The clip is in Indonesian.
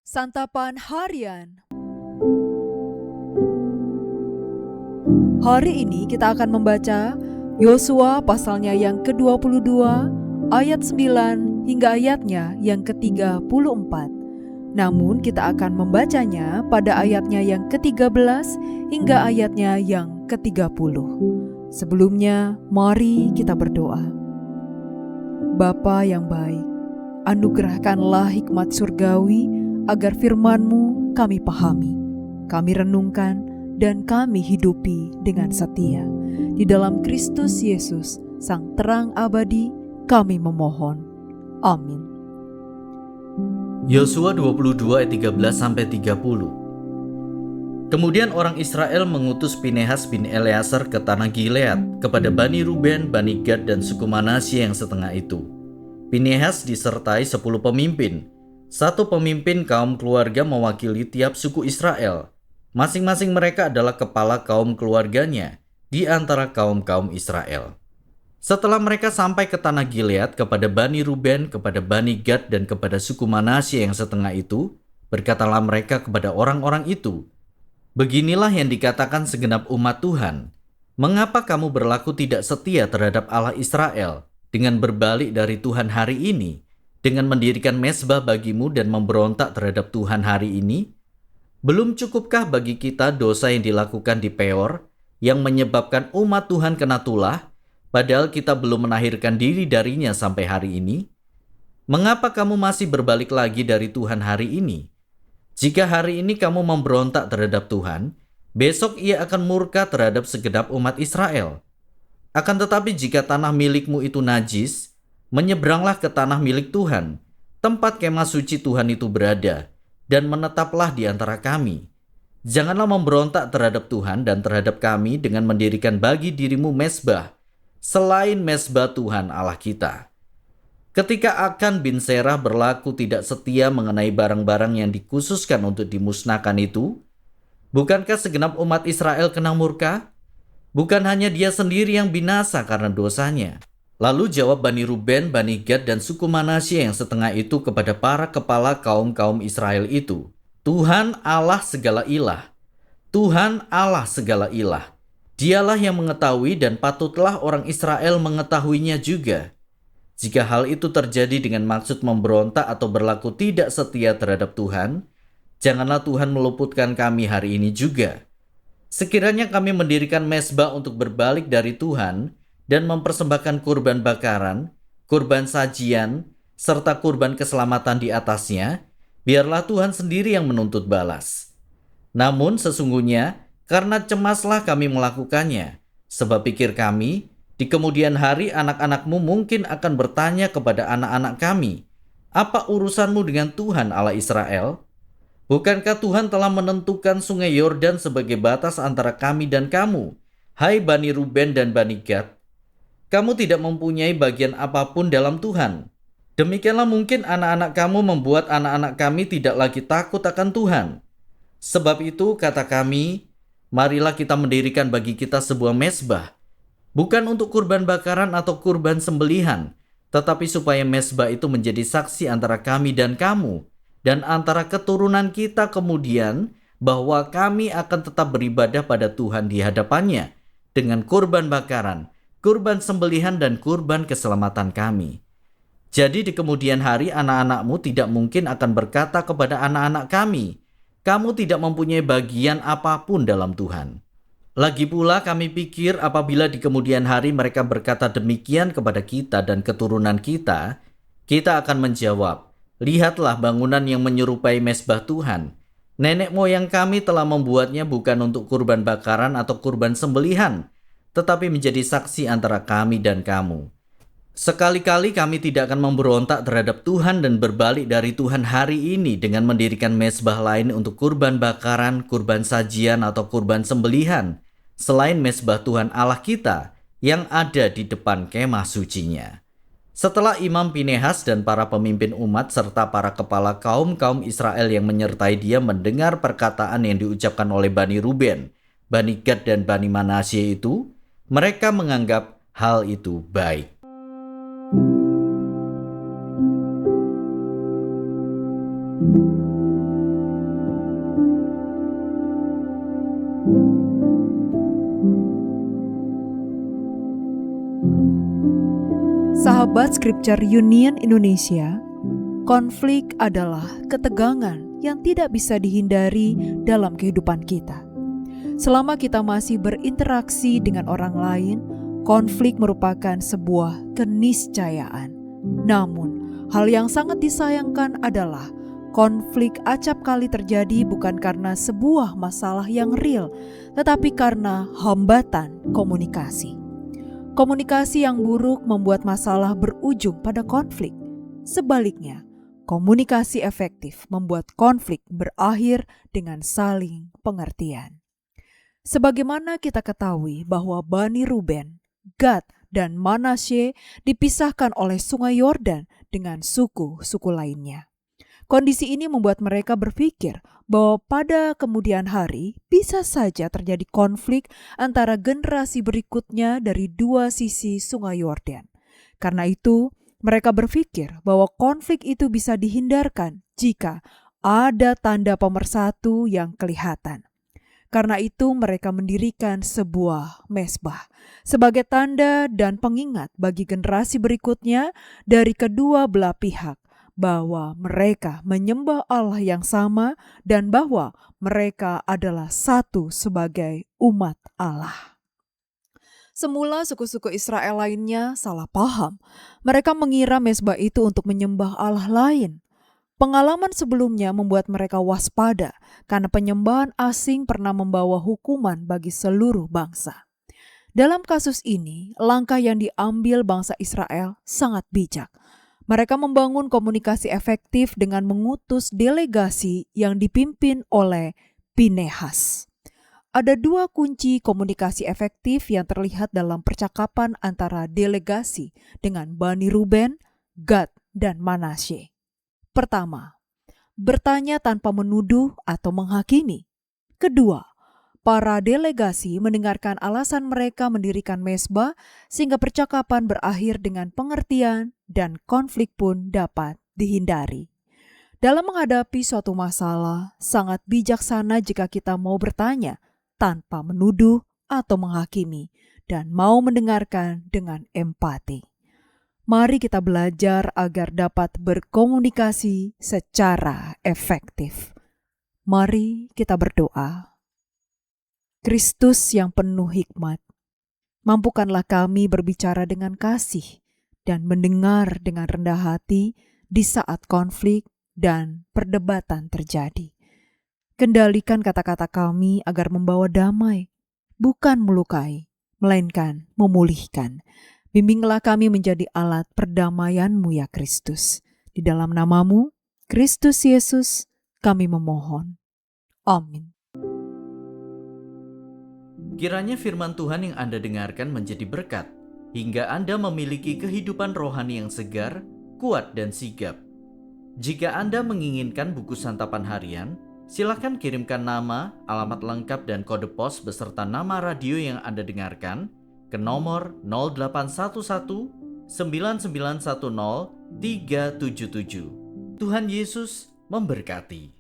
Santapan Harian. Hari ini kita akan membaca Yosua pasalnya yang ke-22 ayat 9 hingga ayatnya yang ke-34. Namun kita akan membacanya pada ayatnya yang ke-13 hingga ayatnya yang ke-30. Sebelumnya, mari kita berdoa. Bapa yang baik, anugerahkanlah hikmat surgawi agar firman-Mu kami pahami, kami renungkan, dan kami hidupi dengan setia. Di dalam Kristus Yesus, Sang Terang Abadi, kami memohon. Amin. Yosua 22 ayat 13-30. Kemudian orang Israel mengutus Pinehas bin Eleazar ke tanah Gilead kepada Bani Ruben, Bani Gad, dan suku Manasye yang setengah itu. Pinehas disertai 10 pemimpin. Satu pemimpin kaum keluarga mewakili tiap suku Israel. Masing-masing mereka adalah kepala kaum keluarganya di antara kaum-kaum Israel. Setelah mereka sampai ke tanah Gilead kepada Bani Ruben, kepada Bani Gad, dan kepada suku Manasye yang setengah itu, berkatalah mereka kepada orang-orang itu, "Beginilah yang dikatakan segenap umat Tuhan. Mengapa kamu berlaku tidak setia terhadap Allah Israel dengan berbalik dari Tuhan hari ini, dengan mendirikan mezbah bagimu dan memberontak terhadap Tuhan hari ini? Belum cukupkah bagi kita dosa yang dilakukan di Peor, yang menyebabkan umat Tuhan kena tulah, padahal kita belum menahirkan diri darinya sampai hari ini? Mengapa kamu masih berbalik lagi dari Tuhan hari ini? Jika hari ini kamu memberontak terhadap Tuhan, besok Ia akan murka terhadap segenap umat Israel. Akan tetapi jika tanah milikmu itu najis, menyeberanglah ke tanah milik Tuhan, tempat kemah suci Tuhan itu berada, dan menetaplah di antara kami. Janganlah memberontak terhadap Tuhan dan terhadap kami dengan mendirikan bagi dirimu mezbah, selain mezbah Tuhan Allah kita." Ketika Akan bin Serah berlaku tidak setia mengenai barang-barang yang dikhususkan untuk dimusnahkan itu, bukankah segenap umat Israel kena murka? Bukan hanya dia sendiri yang binasa karena dosanya. Lalu jawab Bani Ruben, Bani Gad, dan suku Manasye yang setengah itu kepada para kepala kaum-kaum Israel itu, "Tuhan Allah segala ilah, Tuhan Allah segala ilah, Dialah yang mengetahui dan patutlah orang Israel mengetahuinya juga. Jika hal itu terjadi dengan maksud memberontak atau berlaku tidak setia terhadap Tuhan, janganlah Tuhan meluputkan kami hari ini juga. Sekiranya kami mendirikan mezbah untuk berbalik dari Tuhan dan mempersembahkan kurban bakaran, kurban sajian, serta kurban keselamatan di atasnya, biarlah Tuhan sendiri yang menuntut balas. Namun sesungguhnya karena cemaslah kami melakukannya, sebab pikir kami, di kemudian hari anak-anakmu mungkin akan bertanya kepada anak-anak kami, 'Apa urusanmu dengan Tuhan Allah Israel? Bukankah Tuhan telah menentukan sungai Yordan sebagai batas antara kami dan kamu, hai Bani Ruben dan Bani Gad? Kamu tidak mempunyai bagian apapun dalam Tuhan. Demikianlah mungkin anak-anak kamu membuat anak-anak kami tidak lagi takut akan Tuhan. Sebab itu kata kami, marilah kita mendirikan bagi kita sebuah mezbah, bukan untuk kurban bakaran atau kurban sembelihan, tetapi supaya mezbah itu menjadi saksi antara kami dan kamu, dan antara keturunan kita kemudian, bahwa kami akan tetap beribadah pada Tuhan di hadapannya, dengan kurban bakaran, kurban sembelihan, dan kurban keselamatan kami. Jadi di kemudian hari anak-anakmu tidak mungkin akan berkata kepada anak-anak kami, 'Kamu tidak mempunyai bagian apapun dalam Tuhan.' Lagi pula kami pikir apabila di kemudian hari mereka berkata demikian kepada kita dan keturunan kita akan menjawab, 'Lihatlah bangunan yang menyerupai mezbah Tuhan. Nenek moyang kami telah membuatnya bukan untuk kurban bakaran atau kurban sembelihan, tetapi menjadi saksi antara kami dan kamu. Sekali-kali kami tidak akan memberontak terhadap Tuhan dan berbalik dari Tuhan hari ini dengan mendirikan mezbah lain untuk kurban bakaran, kurban sajian, atau kurban sembelihan, selain mezbah Tuhan Allah kita yang ada di depan kemah sucinya.'" Setelah Imam Pinehas dan para pemimpin umat serta para kepala kaum-kaum Israel yang menyertai dia mendengar perkataan yang diucapkan oleh Bani Ruben, Bani Gad, dan Bani Manasye itu, mereka menganggap hal itu baik. Sahabat Scripture Union Indonesia, konflik adalah ketegangan yang tidak bisa dihindari dalam kehidupan kita. Selama kita masih berinteraksi dengan orang lain, konflik merupakan sebuah keniscayaan. Namun, hal yang sangat disayangkan adalah konflik acap kali terjadi bukan karena sebuah masalah yang real, tetapi karena hambatan komunikasi. Komunikasi yang buruk membuat masalah berujung pada konflik. Sebaliknya, komunikasi efektif membuat konflik berakhir dengan saling pengertian. Sebagaimana kita ketahui bahwa Bani Ruben, Gad, dan Manasye dipisahkan oleh Sungai Yordan dengan suku-suku lainnya. Kondisi ini membuat mereka berpikir bahwa pada kemudian hari bisa saja terjadi konflik antara generasi berikutnya dari dua sisi Sungai Yordan. Karena itu, mereka berpikir bahwa konflik itu bisa dihindarkan jika ada tanda pemersatu yang kelihatan. Karena itu, mereka mendirikan sebuah mezbah sebagai tanda dan pengingat bagi generasi berikutnya dari kedua belah pihak bahwa mereka menyembah Allah yang sama dan bahwa mereka adalah satu sebagai umat Allah. Semula suku-suku Israel lainnya salah paham. Mereka mengira mezbah itu untuk menyembah Allah lain. Pengalaman sebelumnya membuat mereka waspada karena penyembahan asing pernah membawa hukuman bagi seluruh bangsa. Dalam kasus ini, langkah yang diambil bangsa Israel sangat bijak. Mereka membangun komunikasi efektif dengan mengutus delegasi yang dipimpin oleh Pinehas. Ada dua kunci komunikasi efektif yang terlihat dalam percakapan antara delegasi dengan Bani Ruben, Gad, dan Manasye. Pertama, bertanya tanpa menuduh atau menghakimi. Kedua, para delegasi mendengarkan alasan mereka mendirikan mezbah sehingga percakapan berakhir dengan pengertian dan konflik pun dapat dihindari. Dalam menghadapi suatu masalah, sangat bijaksana jika kita mau bertanya tanpa menuduh atau menghakimi dan mau mendengarkan dengan empati. Mari kita belajar agar dapat berkomunikasi secara efektif. Mari kita berdoa. Kristus yang penuh hikmat, mampukanlah kami berbicara dengan kasih dan mendengar dengan rendah hati di saat konflik dan perdebatan terjadi. Kendalikan kata-kata kami agar membawa damai, bukan melukai, melainkan memulihkan. Bimbinglah kami menjadi alat perdamaian-Mu ya Kristus. Di dalam nama-Mu, Kristus Yesus, kami memohon. Amin. Kiranya firman Tuhan yang Anda dengarkan menjadi berkat, hingga Anda memiliki kehidupan rohani yang segar, kuat, dan sigap. Jika Anda menginginkan buku santapan harian, silakan kirimkan nama, alamat lengkap, dan kode pos beserta nama radio yang Anda dengarkan ke nomor 0811 9910 377. Tuhan Yesus memberkati.